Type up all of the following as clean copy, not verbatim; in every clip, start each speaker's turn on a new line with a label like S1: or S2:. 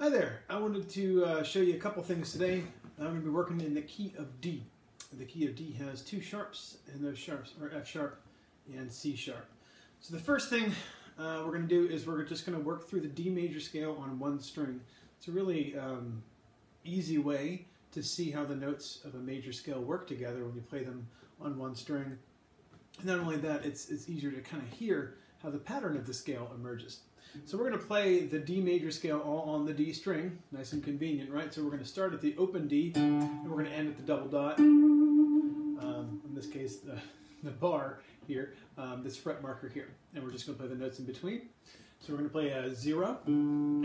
S1: Hi there, I wanted to show you a couple things today. I'm going to be working in the key of D. The key of D has two sharps, and those sharps are F sharp and C sharp. So the first thing we're going to do is we're just going to work through the D major scale on one string. It's a really easy way to see how the notes of a major scale work together when you play them on one string. And not only that, it's easier to kind of hear how the pattern of the scale emerges. So we're going to play the D major scale all on the D string, nice and convenient, right? So we're going to start at the open D, and we're going to end at the double dot. In this case, the bar here, this fret marker here. And we're just going to play the notes in between. So we're going to play a 0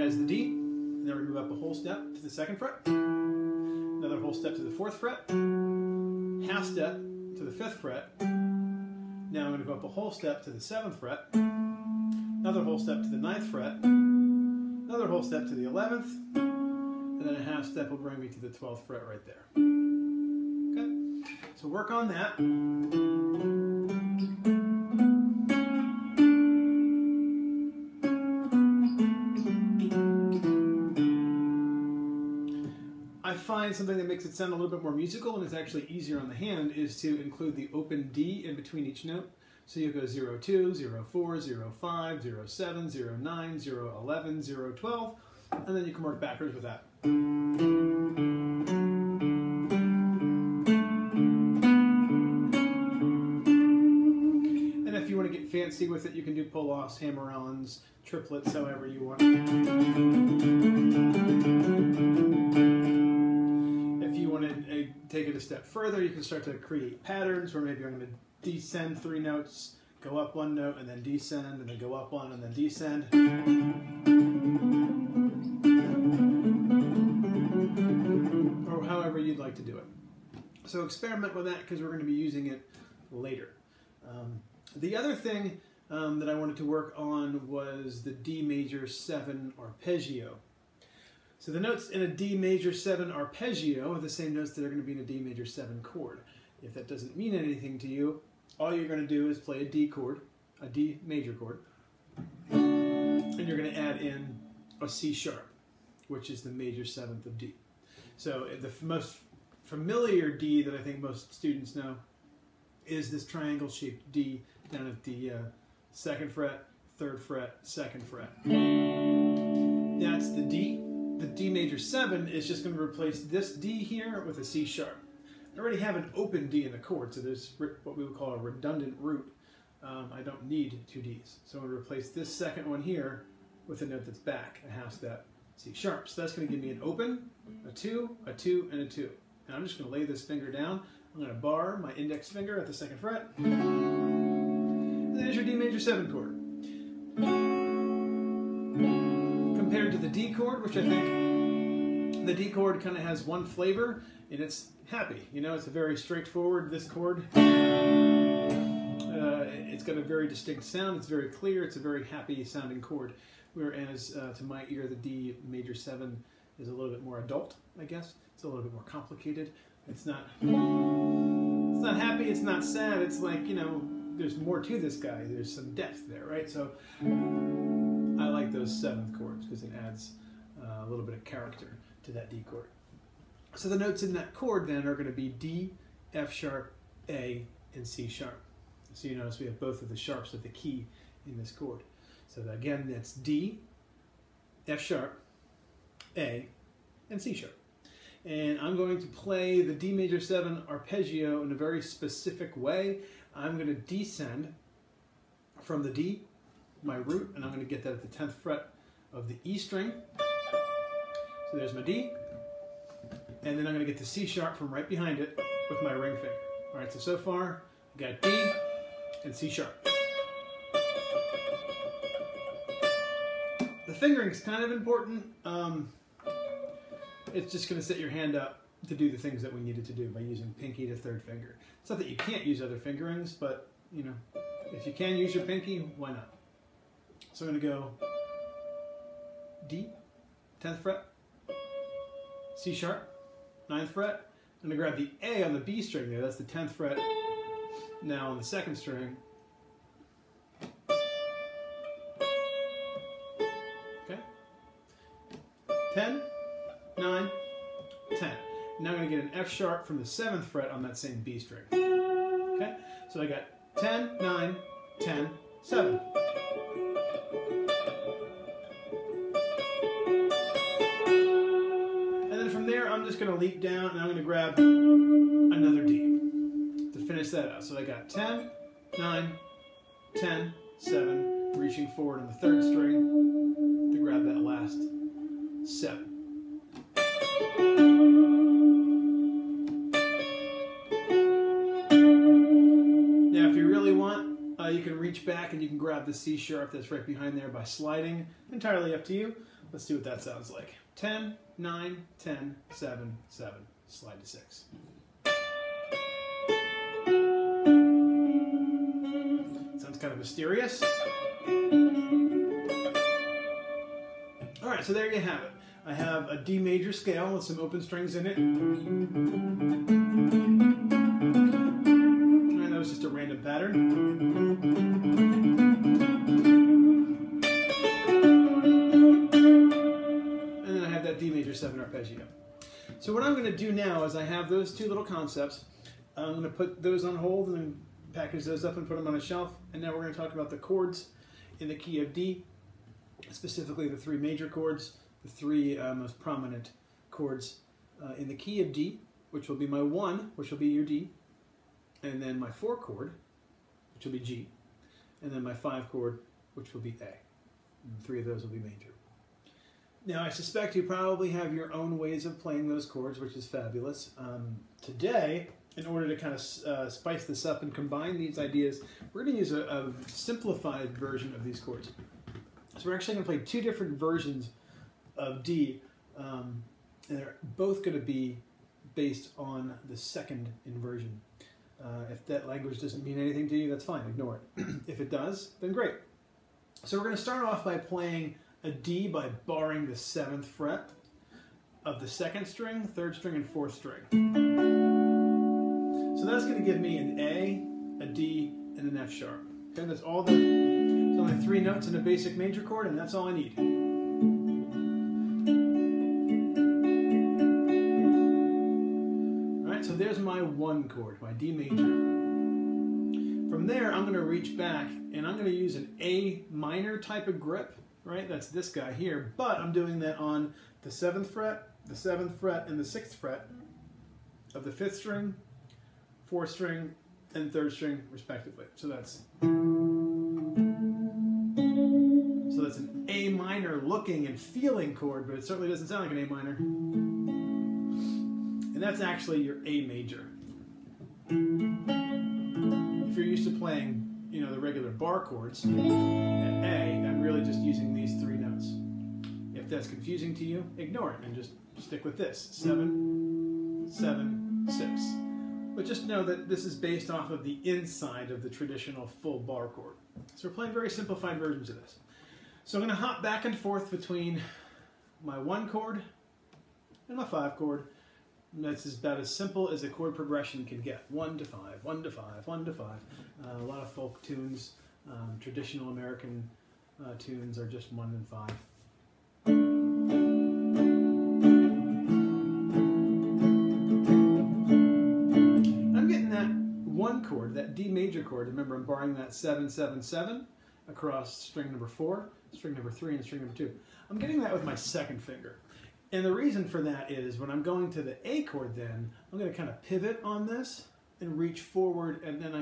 S1: as the D, and then we're going to move up a whole step to the 2nd fret, another whole step to the 4th fret, half step to the 5th fret. Now I'm going to go up a whole step to the 7th fret, another whole step to the 9th fret, another whole step to the 11th, and then a half step will bring me to the 12th fret right there. Okay, so work on that. I find something that makes it sound a little bit more musical and is actually easier on the hand is to include the open D in between each note. So you go 0, 2, 0, 4, 0, 5, 0, 7, 0, 9, 0, 11, 0, 12, and then you can work backwards with that. And if you want to get fancy with it, you can do pull-offs, hammer-ons, triplets, however you want. If you want to take it a step further, you can start to create patterns where maybe I'm going to descend 3 notes, go up 1 note, and then descend, and then go up 1, and then descend. Or however you'd like to do it. So experiment with that because we're going to be using it later. The other thing that I wanted to work on was the D major 7 arpeggio. So the notes in a D major 7 arpeggio are the same notes that are going to be in a D major 7 chord. If that doesn't mean anything to you, all you're going to do is play a D chord, a D major chord, and you're going to add in a C sharp, which is the major 7th of D. So the most familiar D that I think most students know is this triangle-shaped D down at the 2nd fret, 3rd fret, 2nd fret. That's the D. The D major 7 is just going to replace this D here with a C sharp. I already have an open D in the chord, so there's what we would call a redundant root. I don't need 2 Ds. So I'm going to replace this second one here with a note that's back, a half step C sharp. So that's going to give me an open, a 2, a 2, and a 2. And I'm just going to lay this finger down. I'm going to bar my index finger at the 2nd fret. And there's your D major 7 chord. Compared to the D chord, which I think the D chord kind of has one flavor, and it's happy. You know, it's a very straightforward, this chord. It's got a very distinct sound, it's very clear, it's a very happy sounding chord. Whereas to my ear, the D major 7 is a little bit more adult, I guess. It's a little bit more complicated. It's not happy, it's not sad, it's like, you know, there's more to this guy, there's some depth there, right? So I like those 7th chords because it adds a little bit of character to that D chord. So the notes in that chord then are going to be D, F sharp, A, and C sharp. So you notice we have both of the sharps of the key in this chord. So again, that's D, F sharp, A, and C sharp. And I'm going to play the D major 7 arpeggio in a very specific way. I'm going to descend from the D, my root, and I'm going to get that at the 10th fret of the E string. So there's my D. And then I'm going to get the C sharp from right behind it with my ring finger. All right, so far, I got D and C sharp. The fingering is kind of important. It's just going to set your hand up to do the things that we needed to do by using pinky to 3rd finger. It's not that you can't use other fingerings, but, you know, if you can use your pinky, why not? So I'm going to go D, 10th fret, C sharp, 9th fret. I'm going to grab the A on the B string there, that's the 10th fret. Now on the 2nd string, okay, 10, 9, 10. Now I'm going to get an F sharp from the 7th fret on that same B string. Okay? So I got 10, 9, 10, 7. And then from there, I'm just going to leap down and I'm going to grab another D to finish that out. So I got 10, 9, 10, 7, reaching forward on the 3rd string to grab that last 7. Now, if you really want, you can reach back and you can grab the C sharp that's right behind there by sliding. Entirely up to you. Let's see what that sounds like. 10, 9, 10, 7, 7. Slide to 6. Sounds kind of mysterious. All right, so there you have it. I have a D major scale with some open strings in it. And that was just a random pattern. And then I have that D major 7 arpeggio. So what I'm going to do now is I have those two little concepts. I'm going to put those on hold and package those up and put them on a shelf. And now we're going to talk about the chords in the key of D, specifically the 3 major chords, the 3 most prominent chords in the key of D, which will be my 1, which will be your D, and then my 4 chord, which will be G, and then my 5 chord, which will be A. And 3 of those will be major. Now, I suspect you probably have your own ways of playing those chords, which is fabulous. Today, in order to kind of spice this up and combine these ideas, we're going to use a simplified version of these chords. So we're actually going to play 2 different versions of D, and they're both going to be based on the 2nd inversion. If that language doesn't mean anything to you, that's fine, ignore it. If it does, then great. So we're going to start off by playing a D by barring the 7th fret of the 2nd string, 3rd string, and 4th string. So that's going to give me an A, a D, and an F sharp. Okay, that's all there's only 3 notes in a basic major chord, and that's all I need. Alright, so there's my 1 chord, my D major. From there, I'm going to reach back, and I'm going to use an A minor type of grip, right? That's this guy here, but I'm doing that on the 7th fret, the 7th fret, and the 6th fret of the 5th string, 4th string, and 3rd string, respectively. So that's an A minor looking and feeling chord, but it certainly doesn't sound like an A minor. And that's actually your A major. If you're used to playing, you know, the regular bar chords at A, I'm really just using these 3 notes. If that's confusing to you, ignore it and just stick with this. 7, 7, 6. But just know that this is based off of the inside of the traditional full bar chord. So we're playing very simplified versions of this. So I'm going to hop back and forth between my 1 chord and my 5 chord. And that's about as simple as a chord progression can get. 1 to 5, 1 to 5, 1 to 5. A lot of folk tunes, traditional American tunes are just 1 and 5. I'm getting that 1 chord, that D major chord. Remember, I'm barring that 7, 7, 7 across string number 4, string number 3, and string number 2. I'm getting that with my 2nd finger. And the reason for that is when I'm going to the A chord then, I'm going to kind of pivot on this and reach forward, and then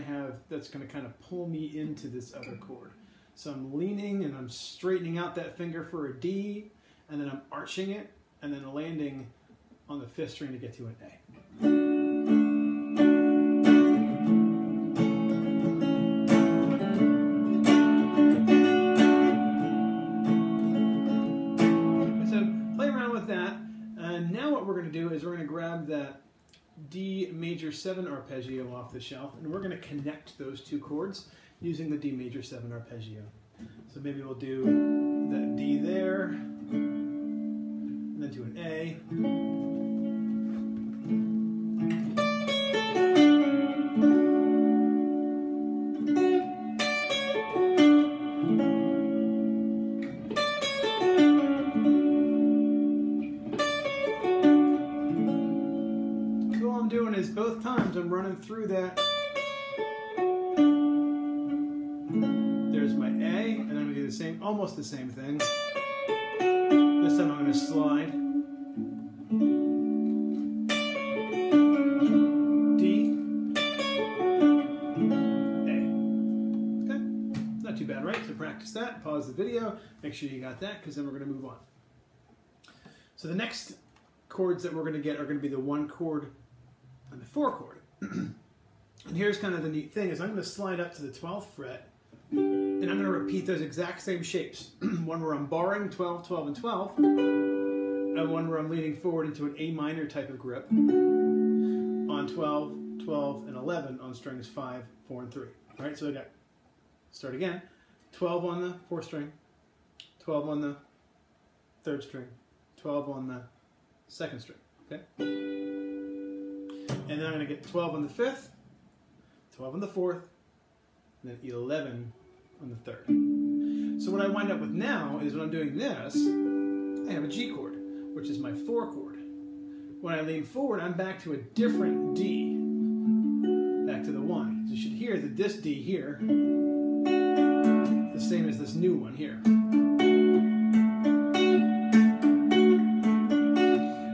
S1: that's going to kind of pull me into this other chord. So I'm leaning and I'm straightening out that finger for a D, and then I'm arching it, and then landing on the 5th string to get to an A. Is we're going to grab that D major 7 arpeggio off the shelf, and we're going to connect those 2 chords using the D major 7 arpeggio. So maybe we'll do that D there, and then to an A. times I'm running through that. There's my A, and I'm going to do the same, almost the same thing. This time I'm going to slide. D, A. Okay, not too bad, right? So practice that, pause the video, make sure you got that, because then we're going to move on. So the next chords that we're going to get are going to be the 1 chord and the 4 chord. And here's kind of the neat thing is I'm going to slide up to the 12th fret, and I'm going to repeat those exact same shapes. One where I'm barring 12, 12, and 12, and one where I'm leaning forward into an A minor type of grip on 12, 12, and 11 on strings 5, 4, and 3. All right, so I got, start again, 12 on the 4th string, 12 on the 3rd string, 12 on the 2nd string, okay? And then I'm going to get 12 on the 5th, 12 on the 4th, and then 11 on the 3rd. So what I wind up with now is when I'm doing this, I have a G chord, which is my 4 chord. When I lean forward, I'm back to a different D, back to the 1. So you should hear that this D here is the same as this new one here.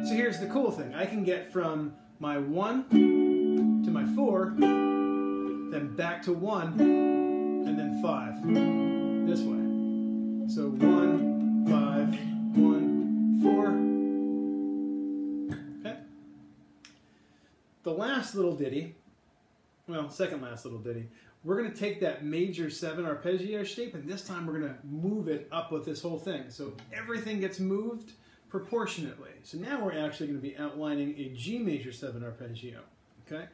S1: So here's the cool thing. I can get from my 1 to my 4, then back to 1, and then 5, this way. So 1, 5, 1, 4. Okay. The last little ditty, well, second last little ditty, we're going to take that major 7 arpeggio shape, and this time we're going to move it up with this whole thing. So everything gets moved proportionately. So now we're actually going to be outlining a G major 7 arpeggio. Okay.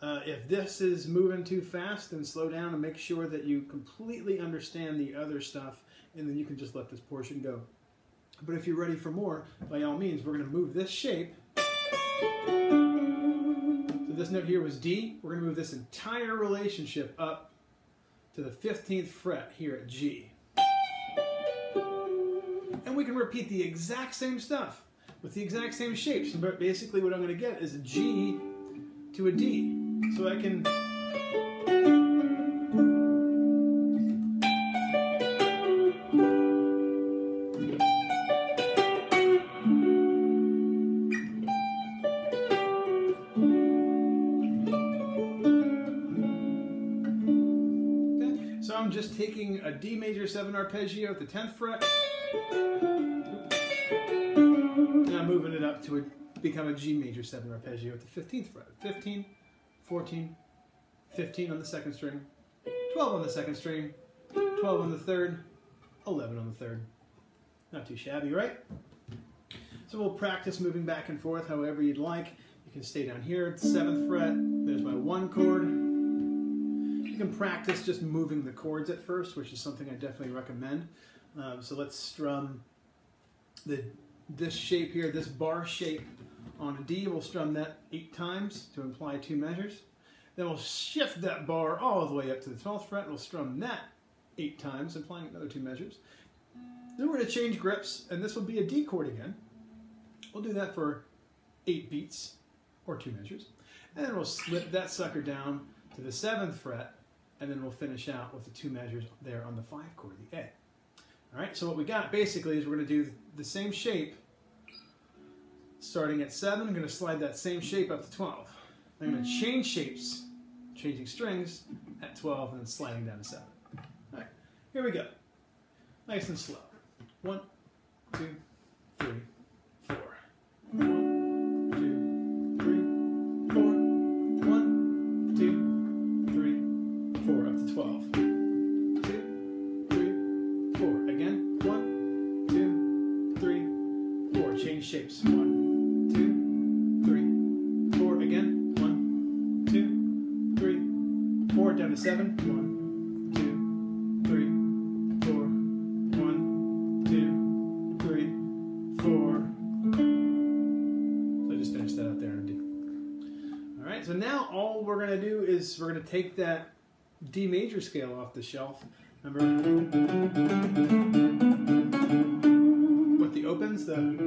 S1: If this is moving too fast, then slow down and make sure that you completely understand the other stuff, and then you can just let this portion go. But if you're ready for more, by all means, we're going to move this shape. So this note here was D. We're going to move this entire relationship up to the 15th fret here at G. And we can repeat the exact same stuff with the exact same shapes. But basically what I'm going to get is a G to a D. So I can So I'm just taking a D major 7 arpeggio at the 10th fret, and I'm moving it up to become a G major 7 arpeggio at the 15th fret. 15, 14, 15 on the 2nd string, 12 on the 2nd string, 12 on the 3rd, 11 on the 3rd. Not too shabby, right? So we'll practice moving back and forth however you'd like. You can stay down here at the 7th fret. There's my 1 chord. You can practice just moving the chords at first, which is something I definitely recommend. So let's strum this shape here, this bar shape on a D. We'll strum that 8 times to imply 2 measures. Then we'll shift that bar all the way up to the 12th fret, and we'll strum that 8 times, implying another 2 measures. Then we're going to change grips, and this will be a D chord again. We'll do that for 8 beats, or 2 measures. And then we'll slip that sucker down to the 7th fret, and then we'll finish out with the 2 measures there on the 5 chord, the A. All right, so what we got basically is we're going to do the same shape starting at 7. I'm going to slide that same shape up to 12. I'm going to change shapes, changing strings at 12 and then sliding down to 7. All right, here we go. Nice and slow. 1, 2, 3, 4. 1, 2, 3, 4. 1, 2, 3, 4 up to 12. 2, 3, 4. Again. 1, 2, 3, 4. Change shapes. 1, 2, 3, 4. Again. 1, 2, 3, 4. Down to 7. 1, 2, 3, 4. 1, 2, 3, 4. So I just finished that out there in a D. All right. So now all we're going to do is we're going to take that D major scale off the shelf. Remember with the opens, and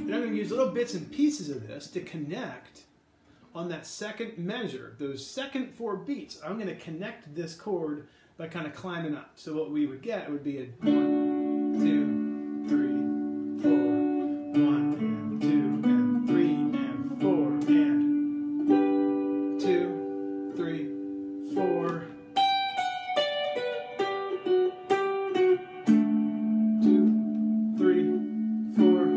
S1: I'm going to use little bits and pieces of this to connect on that second measure, those second 4 beats, I'm going to connect this chord by kind of climbing up. So what we would get would be a 1, 2, 3, 4, 1 and 2 and 3 and 4 and 2, 3, 4. 2, 3, 4.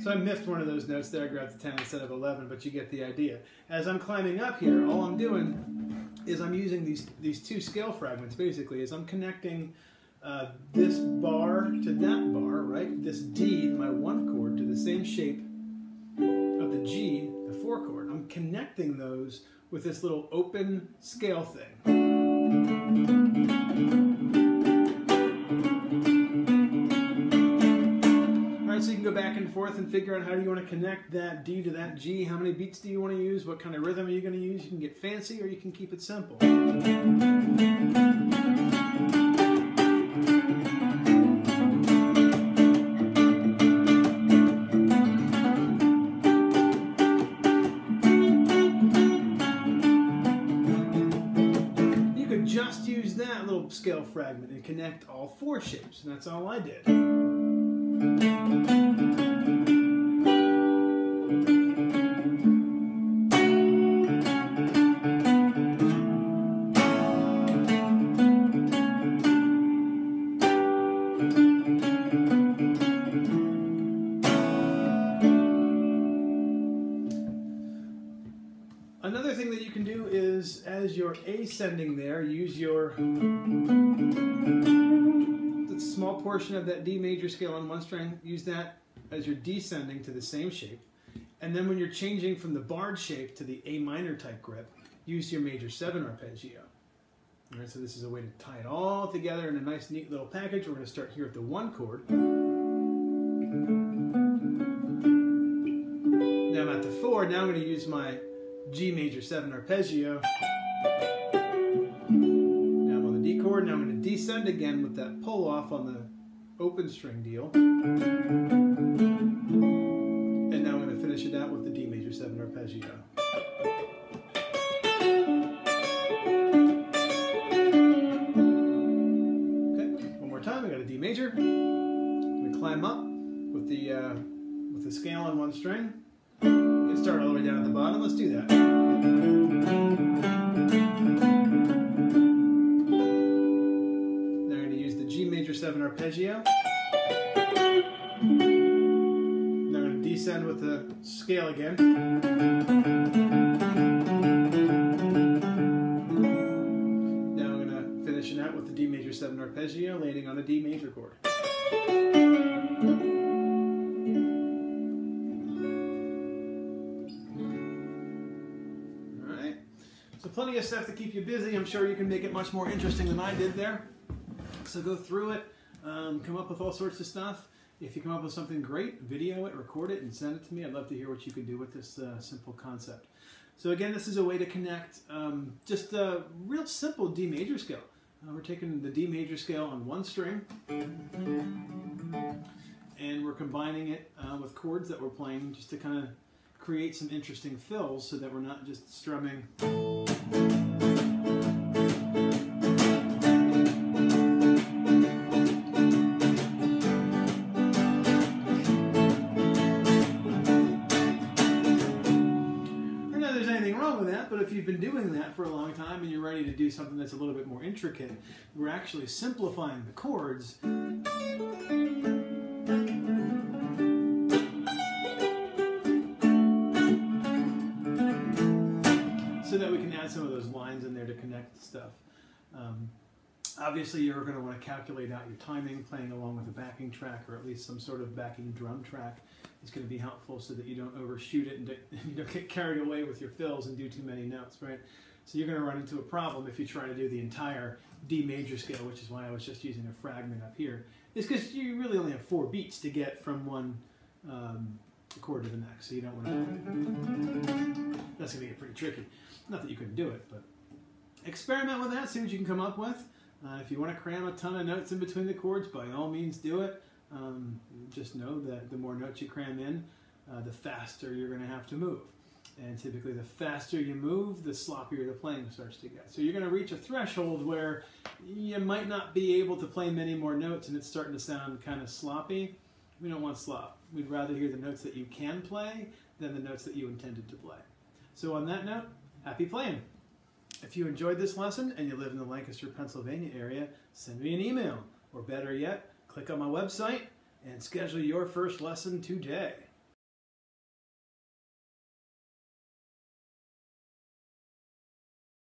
S1: So I missed one of those notes there. I grabbed the 10 instead of 11, but you get the idea. As I'm climbing up here, all I'm doing is I'm using these 2 scale fragments, basically, as I'm connecting this bar to that bar, right? This D, my 1 chord, to the same shape of the G, the 4 chord. I'm connecting those with this little open scale thing. So you can go back and forth and figure out how do you want to connect that D to that G, how many beats do you want to use, what kind of rhythm are you going to use. You can get fancy or you can keep it simple. You could just use that little scale fragment and connect all 4 shapes, and that's all I did. Another thing that you can do is, as you're ascending there, use your the small portion of that D major scale on 1 string, use that as you're descending to the same shape. And then when you're changing from the barred shape to the A minor type grip, use your major 7 arpeggio. All right, so this is a way to tie it all together in a nice, neat little package. We're going to start here at the 1 chord. Now I'm at the 4. Now I'm going to use my G major 7 arpeggio. Now I'm on the D chord. Now I'm going to descend again with that pull off on the open string deal. And now I'm going to finish it out with the D major 7 arpeggio. Okay, one more time. I got a D major. I'm going to climb up with the scale on 1 string. Get started all the way down at the bottom. Let's do that. Now I'm going to use the G major 7 arpeggio. Now I'm going to descend with the scale again. Now I'm going to finish it out with the D major 7 arpeggio, landing on a D major chord. So plenty of stuff to keep you busy. I'm sure you can make it much more interesting than I did there. So go through it, come up with all sorts of stuff. If you come up with something great, video it, record it, and send it to me. I'd love to hear what you can do with this simple concept. So again, this is a way to connect just a real simple D major scale. We're taking the D major scale on 1 string, and we're combining it with chords that we're playing just to kind of create some interesting fills so that we're not just strumming. But if you've been doing that for a long time and you're ready to do something that's a little bit more intricate, we're actually simplifying the chords. So that we can add some of those lines in there to connect stuff. Obviously, you're going to want to calculate out your timing, playing along with a backing track, or at least some sort of backing drum track. It's going to be helpful so that you don't overshoot it and you don't get carried away with your fills and do too many notes, right? So you're going to run into a problem if you try to do the entire D major scale, which is why I was just using a fragment up here. It's because you really only have 4 beats to get from one chord to the next, so you don't want to. That's going to get pretty tricky. Not that you couldn't do it, but experiment with that, see what you can come up with. If you want to cram a ton of notes in between the chords, by all means do it. just know that the more notes you cram in, the faster you're going to have to move. And typically the faster you move, the sloppier the playing starts to get. So you're going to reach a threshold where you might not be able to play many more notes and it's starting to sound kind of sloppy. We don't want slop. We'd rather hear the notes that you can play than the notes that you intended to play. So on that note, happy playing. If you enjoyed this lesson and you live in the Lancaster, Pennsylvania area, send me an email. Or better yet, click on my website and schedule your first lesson today.